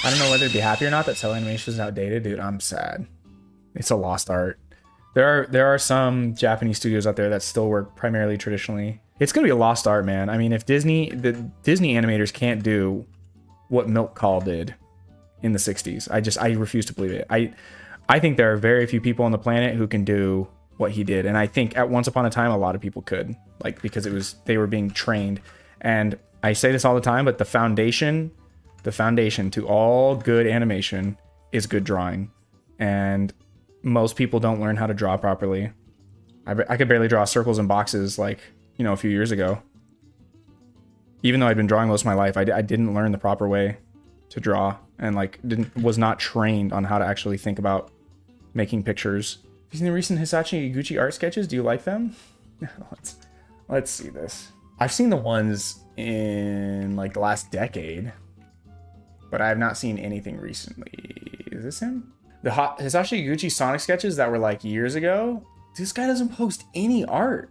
I don't know whether to be happy or not that cell animation is outdated. Dude, I'm sad. It's a lost art. There are some Japanese studios out there that still work primarily traditionally. It's gonna be a lost art, man. I mean, if the Disney animators can't do what Milk Call did in the 60s, I refuse to believe it. I think there are very few people on the planet who can do what he did, and I think at once upon a time a lot of people could, like, because they were being trained. And I say this all the time, but the foundation to all good animation is good drawing, and most people don't learn how to draw properly. I could barely draw circles and boxes, like, you know, a few years ago. Even though I'd been drawing most of my life, I didn't learn the proper way to draw, and like was not trained on how to actually think about making pictures. Have you seen the recent Hisashi Iguchi art sketches? Do you like them? Let's see this. I've seen the ones in like the last decade, but I have not seen anything recently. Is this him? The Hisashi Iguchi Sonic sketches that were like years ago. This guy doesn't post any art.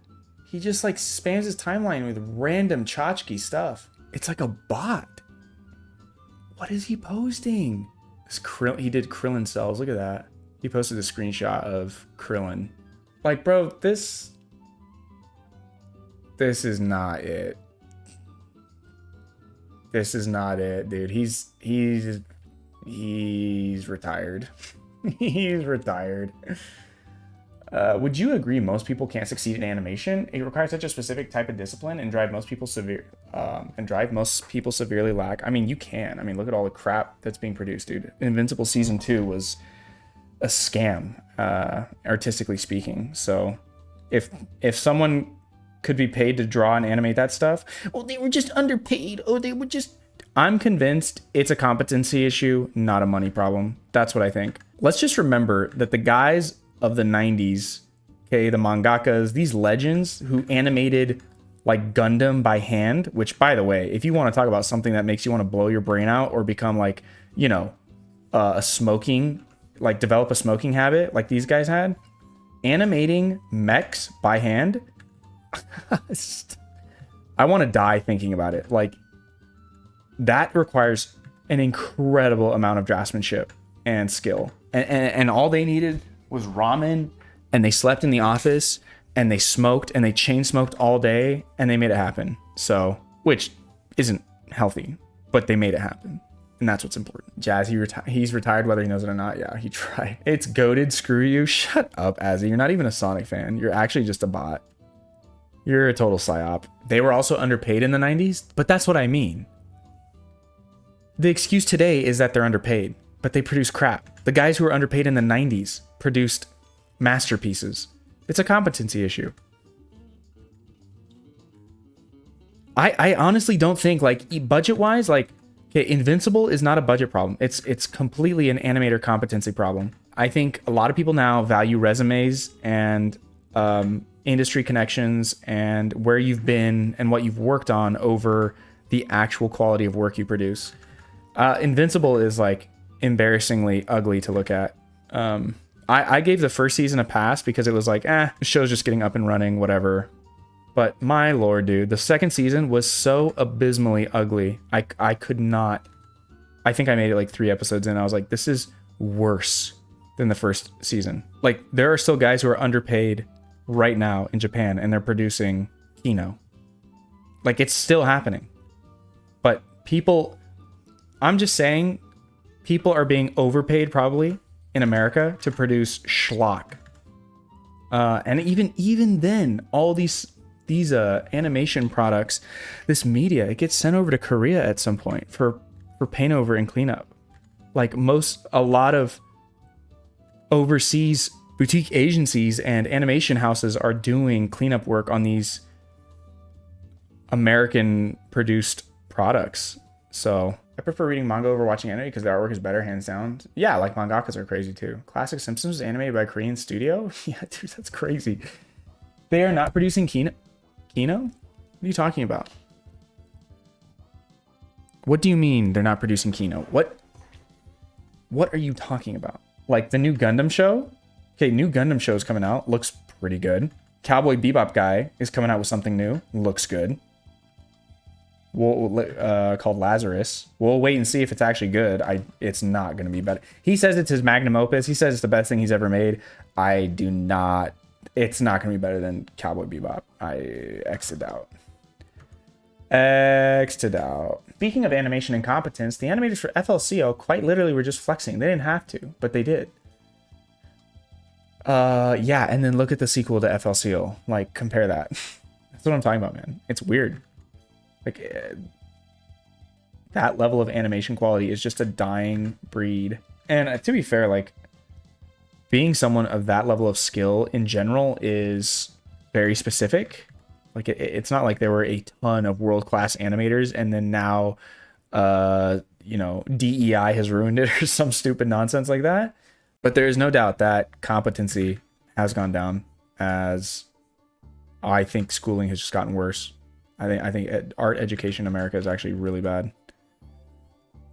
He just like spams his timeline with random tchotchke stuff. It's like a bot. What is he posting? He did Krillin cells. Look at that. He posted a screenshot of Krillin. Like, bro, this is not it. This is not it, dude. He's retired. He's retired. Would you agree most people can't succeed in animation? It requires such a specific type of discipline and drive most people severely lack. I mean, you can. I mean, look at all the crap that's being produced, dude. Invincible season 2 was a scam, artistically speaking. So if someone could be paid to draw and animate that stuff, oh, they were just underpaid. Oh, they were just... I'm convinced it's a competency issue, not a money problem. That's what I think. Let's just remember that the guys of the 90s, okay, the mangakas, these legends who animated like Gundam by hand, which, by the way, if you want to talk about something that makes you want to blow your brain out or become like, you know, develop a smoking habit like these guys had, animating mechs by hand, I want to die thinking about it. Like, that requires an incredible amount of draftsmanship and skill. And all they needed was ramen, and they slept in the office, and they smoked, and they chain smoked all day, and they made it happen. So, which isn't healthy, but they made it happen. And that's what's important. Jazz, he's retired whether he knows it or not. Yeah, he tried. It's goated. Screw you. Shut up, Azzy. You're not even a Sonic fan. You're actually just a bot. You're a total psyop. They were also underpaid in the 90s, but that's what I mean. The excuse today is that they're underpaid, but they produce crap. The guys who were underpaid in the 90s produced masterpieces. It's a competency issue. I honestly don't think, like, budget-wise, like, okay, Invincible is not a budget problem. It's completely an animator competency problem. I think a lot of people now value resumes and industry connections and where you've been and what you've worked on over the actual quality of work you produce. Invincible is like embarrassingly ugly to look at. I gave the first season a pass because it was like, the show's just getting up and running, whatever. But my lord, dude, the second season was so abysmally ugly. I could not. I think I made it like 3 episodes in. I was like, this is worse than the first season. Like, there are still guys who are underpaid right now in Japan, and they're producing Kino. Like, it's still happening. But people... I'm just saying, people are being overpaid probably in America to produce schlock. And even then, all these animation products, this media, it gets sent over to Korea at some point for paint over and cleanup. Like a lot of overseas boutique agencies and animation houses are doing cleanup work on these American produced products. So I prefer reading manga over watching anime because the artwork is better, hands down. Yeah, like mangakas are crazy too. Classic Simpsons was animated by a Korean studio? Yeah, dude, that's crazy. They are not producing Kino? What are you talking about? What do you mean they're not producing Kino? What are you talking about? Like the new Gundam show? Okay, new Gundam show is coming out. Looks pretty good. Cowboy Bebop guy is coming out with something new. Looks good. called Lazarus. We'll wait and see if it's actually good. It's not going to be better. He says it's his magnum opus. He says it's the best thing he's ever made. I do not. It's not going to be better than Cowboy Bebop. I exited out. Speaking of animation incompetence, the animators for FLCL quite literally were just flexing. They didn't have to, but they did. Yeah, and then look at the sequel to FLCL. Like, compare that. That's what I'm talking about, man. It's weird. Like, that level of animation quality is just a dying breed. And to be fair, like, being someone of that level of skill in general is very specific. Like, it's not like there were a ton of world-class animators and then now, you know, DEI has ruined it or some stupid nonsense like that. But there is no doubt that competency has gone down, as I think schooling has just gotten worse. I think art education in America is actually really bad.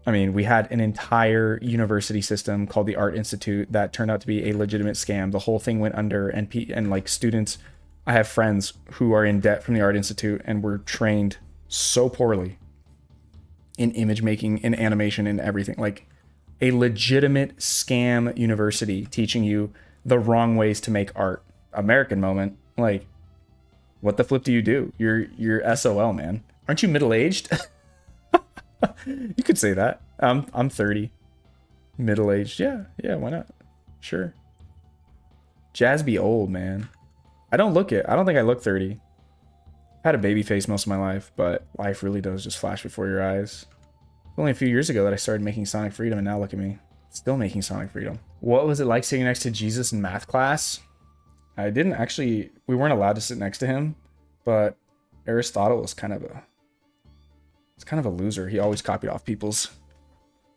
I mean, we had an entire university system called the Art Institute that turned out to be a legitimate scam. The whole thing went under, and like students, I have friends who are in debt from the Art Institute and were trained so poorly in image making, in animation, and everything. Like, a legitimate scam university teaching you the wrong ways to make art. American moment. Like, what the flip do you do? You're SOL, man. Aren't you middle-aged? You could say that. I'm 30. Middle-aged. Yeah, why not? Sure. Jazz be old, man. I don't think I look 30. I've had a baby face most of my life, but life really does just flash before your eyes. Only a few years ago that I started making Sonic Freedom, and now look at me. Still making Sonic Freedom. What was it like sitting next to Jesus in math class? I didn't actually... We weren't allowed to sit next to him, but Aristotle was kind of a loser. He always copied off people's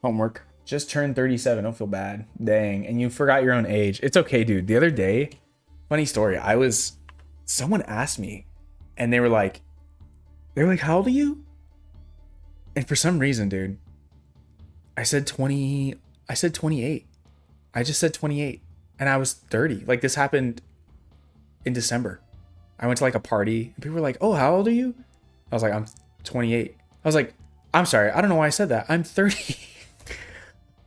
homework. Just turned 37. Don't feel bad. Dang. And you forgot your own age. It's okay, dude. The other day, funny story. Someone asked me, and they were like, how old are you? And for some reason, dude, I said 20. I said 28. I just said 28. And I was 30. Like, this happened in December. I went to like a party and people were like, oh, how old are you? I was like, I'm 28. I was like, I'm sorry. I don't know why I said that. I'm 30.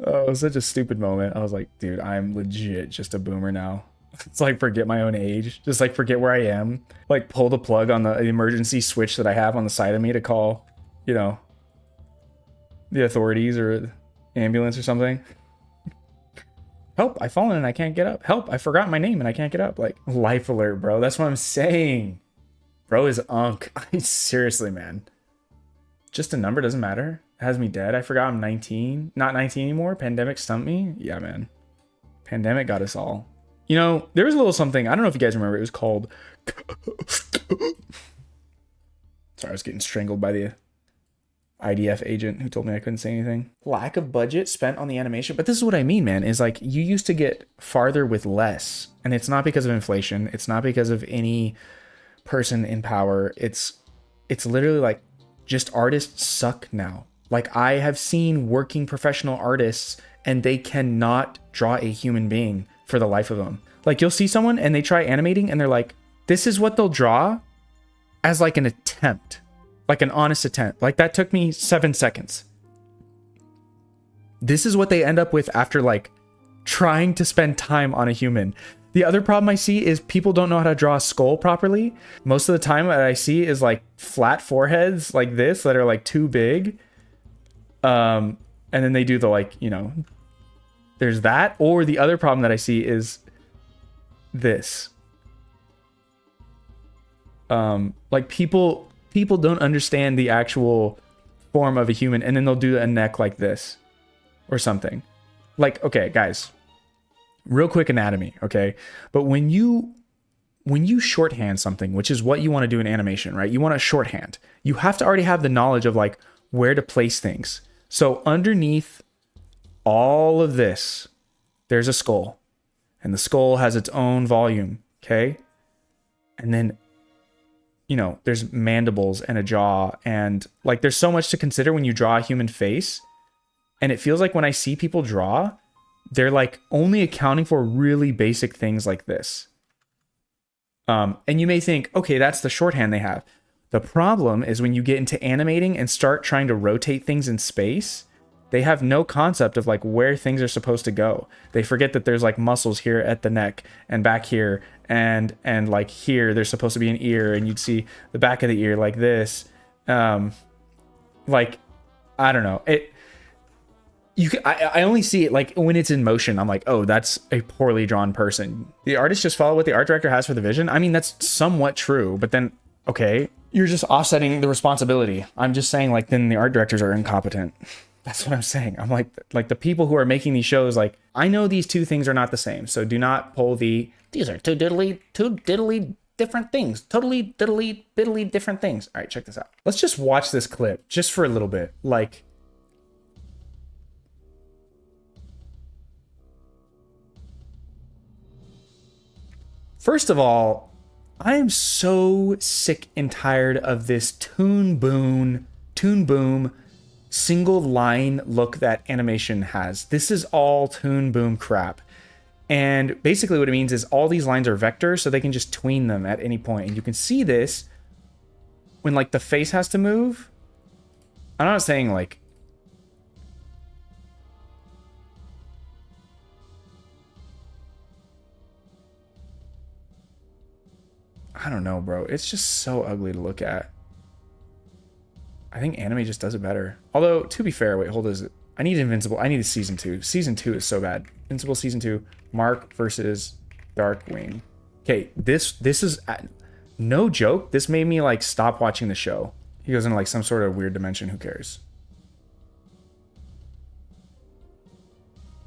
Oh, it was such a stupid moment. I was like, dude, I'm legit just a boomer now. It's like, forget my own age. Just like, forget where I am. Like, pull the plug on the emergency switch that I have on the side of me to call, you know, the authorities or ambulance or something. Help, I've fallen and I can't get up. Help, I forgot my name and I can't get up. Like, life alert, bro. That's what I'm saying. Bro is unk. Seriously, man. Just a number doesn't matter. It has me dead. I forgot I'm 19. Not 19 anymore. Pandemic stumped me. Yeah, man. Pandemic got us all. You know, there was a little something. I don't know if you guys remember. It was called... Sorry, I was getting strangled by the IDF agent who told me I couldn't say anything. Lack of budget spent on the animation. But this is what I mean, man, is like, you used to get farther with less. And it's not because of inflation. It's not because of any person in power. It's literally like, just artists suck now. Like, I have seen working professional artists and they cannot draw a human being for the life of them. Like, you'll see someone and they try animating and they're like, this is what they'll draw as like an attempt. Like an honest attempt. Like, that took me 7 seconds. This is what they end up with after like trying to spend time on a human. The other problem I see is people don't know how to draw a skull properly. Most of the time what I see is like flat foreheads like this that are like too big. And then they do the like, you know, there's that. Or the other problem that I see is this. Like people don't understand the actual form of a human, and then they'll do a neck like this or something. Like, okay, guys, real quick anatomy, okay? But when you shorthand something, which is what you want to do in animation, right? You want to shorthand. You have to already have the knowledge of like where to place things. So underneath all of this, there's a skull, and the skull has its own volume, okay? And then, you know, there's mandibles and a jaw, and like there's so much to consider when you draw a human face. And it feels like when I see people draw, they're like only accounting for really basic things like this. And you may think, okay, that's the shorthand they have. The problem is when you get into animating and start trying to rotate things in space, they have no concept of like where things are supposed to go. They forget that there's like muscles here at the neck and back here, and like here there's supposed to be an ear, and you'd see the back of the ear like this. Like, I don't know. I only see it like when it's in motion. I'm like, oh, that's a poorly drawn person. The artists just follow what the art director has for the vision. I mean, that's somewhat true, but then, okay, you're just offsetting the responsibility. I'm just saying, like, then the art directors are incompetent. That's what I'm saying. I'm like the people who are making these shows, like, I know these two things are not the same, so do not pull these are two diddly different things. Totally diddly different things. All right, check this out. Let's just watch this clip just for a little bit. Like, first of all, I am so sick and tired of this toon boom single line look that animation has. This is all toon boom crap. And basically what it means is all these lines are vectors, so they can just tween them at any point. And you can see this when like the face has to move. I'm not saying like, I don't know, bro. It's just so ugly to look at. I think anime just does it better. Although, to be fair, wait, hold on. I need Invincible. I need a season 2. Season 2 is so bad. Invincible season 2. Mark versus Darkwing. Okay, this is no joke. This made me like stop watching the show. He goes into like some sort of weird dimension. Who cares?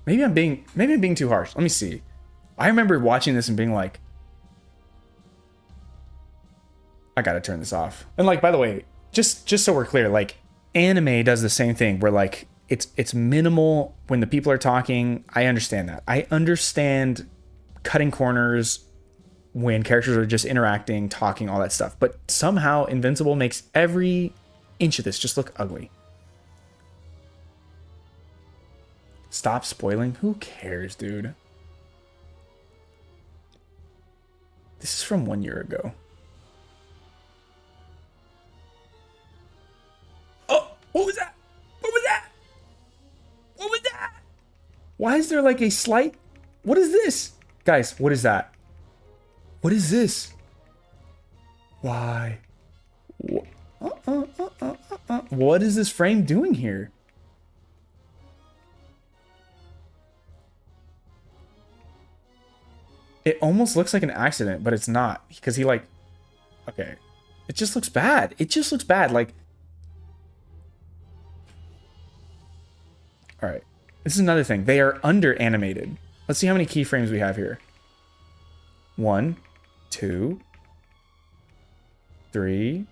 Maybe I'm being too harsh. Let me see. I remember watching this and being like, I gotta turn this off. And like, by the way, just so we're clear, like anime does the same thing where like it's minimal when the people are talking. I understand that. I understand cutting corners when characters are just interacting, talking, all that stuff. But somehow Invincible makes every inch of this just look ugly. Stop spoiling. Who cares, dude? This is from 1 year ago. What was that? What was that? What was that? Why is there like a slight... What is this? Guys, what is that? What is this? Why? What is this frame doing here? It almost looks like an accident, but it's not. Because he like... Okay. It just looks bad. It just looks bad. Like... All right, this is another thing. They are under animated. Let's see how many keyframes we have here. 1, 2, 3,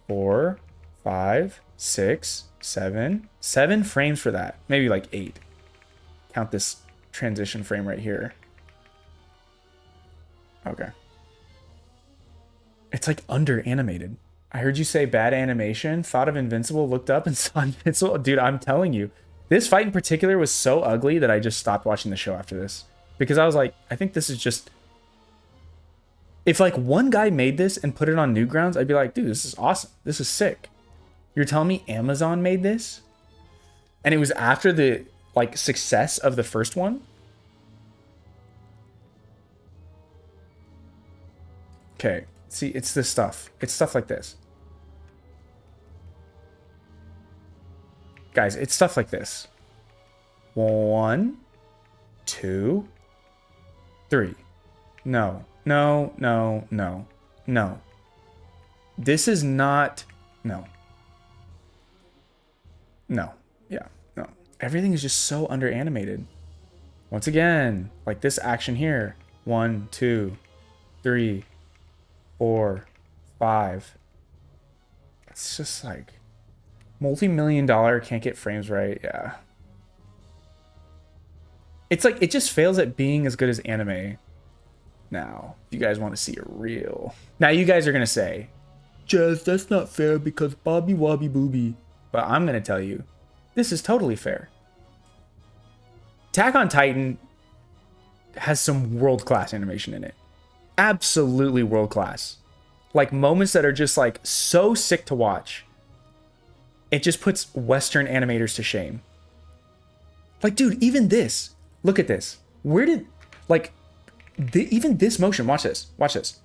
4, 5, 6, 7. 7 frames for that. Maybe like 8. Count this transition frame right here. Okay. It's like under animated. I heard you say bad animation. Thought of Invincible, looked up and saw Invincible. Dude, I'm telling you. This fight in particular was so ugly that I just stopped watching the show after this. Because I was like, I think this is just... If like one guy made this and put it on Newgrounds, I'd be like, dude, this is awesome. This is sick. You're telling me Amazon made this? And it was after the like success of the first one? Okay, see, it's this stuff. It's stuff like this. Guys, it's stuff like this. 1, 2, 3. No. This is not... No. Yeah, no. Everything is just so under animated. Once again, like this action here. 1, 2, 3, 4, 5. It's just like... Multi-million-dollar, can't get frames right. Yeah. It's like, it just fails at being as good as anime. Now, if you guys want to see it real. Now, you guys are going to say, Jess, that's not fair because Bobby Wobby Booby. But I'm going to tell you, this is totally fair. Attack on Titan has some world-class animation in it. Absolutely world-class. Like moments that are just like so sick to watch. It just puts Western animators to shame. Like, dude, even this. Look at this. Where did, like, even this motion, watch this. Watch this.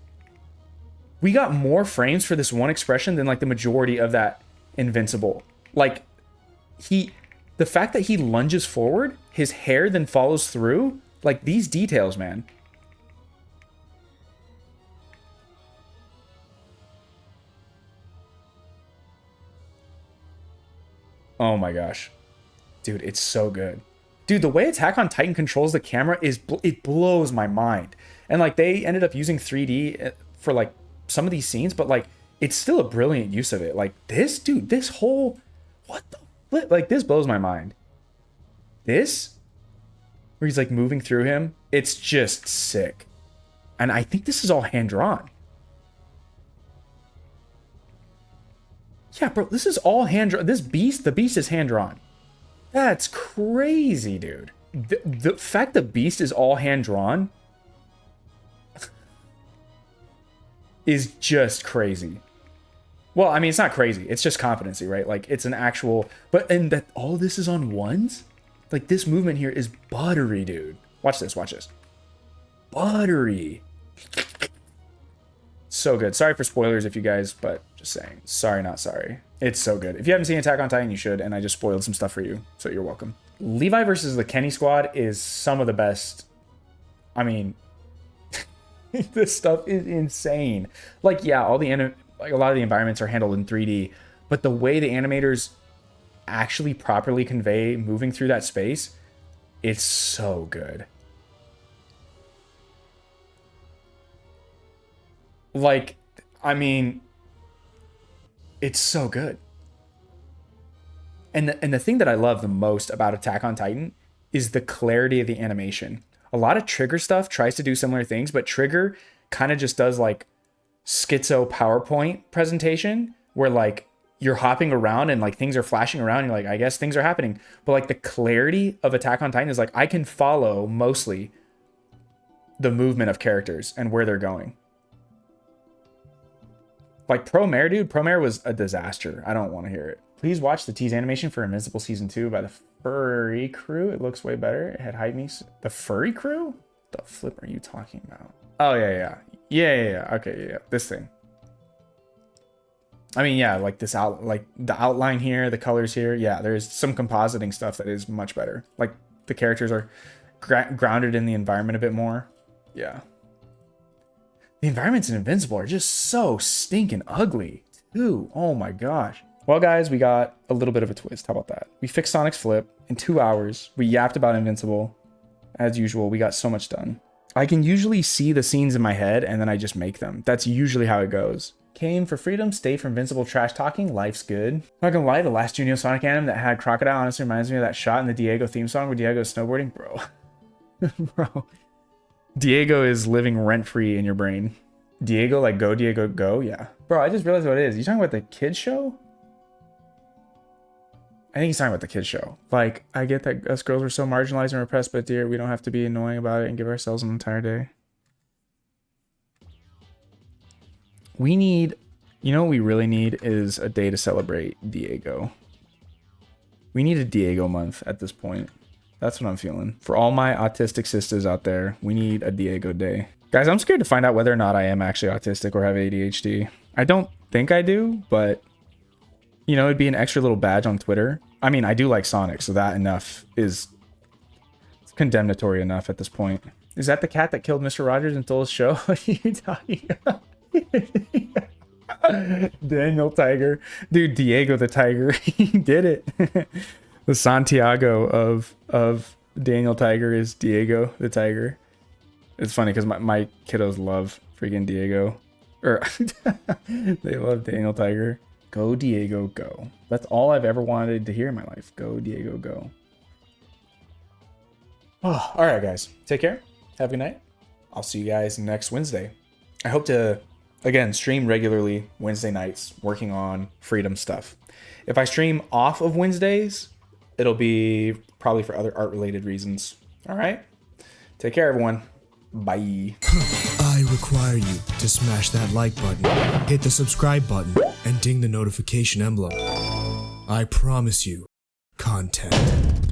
We got more frames for this one expression than like the majority of that Invincible. Like, the fact that he lunges forward, his hair then follows through, like these details, man. Oh my gosh. Dude, it's so good. Dude, the way Attack on Titan controls the camera it blows my mind. And like they ended up using 3D for like some of these scenes, but like it's still a brilliant use of it. Like this, dude, this whole, what the flip? Like this blows my mind. This, where he's like moving through him, it's just sick. And I think this is all hand drawn. Yeah, bro, this is all hand drawn. This beast, the beast is hand drawn. That's crazy, dude. The fact the beast is all hand drawn is just crazy. Well, I mean, it's not crazy. It's just competency, right? Like it's an actual, but and that all this is on ones? Like this movement here is buttery, dude. Watch this, watch this. Buttery. So good. Sorry for spoilers if you guys, but just saying. Sorry, not sorry. It's so good. If you haven't seen Attack on Titan, you should, and I just spoiled some stuff for you, so you're welcome. Levi versus the Kenny squad is some of the best. I mean, this stuff is insane. Like, yeah, all the like a lot of the environments are handled in 3D, but the way the animators actually properly convey moving through that space, it's so good. Like, I mean, it's so good. And the thing that I love the most about Attack on Titan is the clarity of the animation. A lot of Trigger stuff tries to do similar things, but Trigger kind of just does like schizo PowerPoint presentation where like you're hopping around and like things are flashing around. And you're like, I guess things are happening. But like the clarity of Attack on Titan is like, I can follow mostly the movement of characters and where they're going. Like Promare, dude, Promare was a disaster. I don't want to hear it. Please watch the tease animation for Invincible Season 2 by the Furry Crew. It looks way better. It had hype me. The Furry Crew? The flip are you talking about? Oh, yeah. Okay, yeah. This thing. I mean, yeah, like this like the outline here, the colors here. Yeah, there's some compositing stuff that is much better. Like the characters are grounded in the environment a bit more. Yeah. The environments in Invincible are just so stinking ugly, too. Oh my gosh. Well, guys, we got a little bit of a twist. How about that? We fixed Sonic's flip in 2 hours. We yapped about Invincible. As usual, we got so much done. I can usually see the scenes in my head, and then I just make them. That's usually how it goes. Came for freedom, stay for Invincible trash talking. Life's good. Not gonna lie, the last Junior Sonic anime that had Crocodile honestly reminds me of that shot in the Diego theme song where Diego's snowboarding. Bro. Bro. Diego is living rent-free in your brain. Diego, like go Diego go? Yeah. Bro, I just realized what it is. You talking about the kids show? I think he's talking about the kids show. Like, I get that us girls are so marginalized and repressed, but dear, we don't have to be annoying about it and give ourselves an entire day. We need, you know what we really need is a day to celebrate Diego. We need a Diego month at this point. That's what I'm feeling. For all my autistic sisters out there, we need a Diego day. Guys, I'm scared to find out whether or not I am actually autistic or have ADHD. I don't think I do, but you know, it'd be an extra little badge on Twitter. I mean, I do like Sonic, so that enough is condemnatory enough at this point. Is that the cat that killed Mr. Rogers and stole his show? What are you talking about? Daniel Tiger. Dude, Diego the Tiger. He did it. The Santiago of Daniel Tiger is Diego the Tiger. It's funny because my kiddos love freaking Diego. Or they love Daniel Tiger. Go Diego, go. That's all I've ever wanted to hear in my life. Go Diego, go. Oh, all right, guys. Take care. Have a good night. I'll see you guys next Wednesday. I hope to, again, stream regularly Wednesday nights, working on freedom stuff. If I stream off of Wednesdays, it'll be probably for other art-related reasons. All right? Take care, everyone. Bye. I require you to smash that like button, hit the subscribe button, and ding the notification emblem. I promise you, content.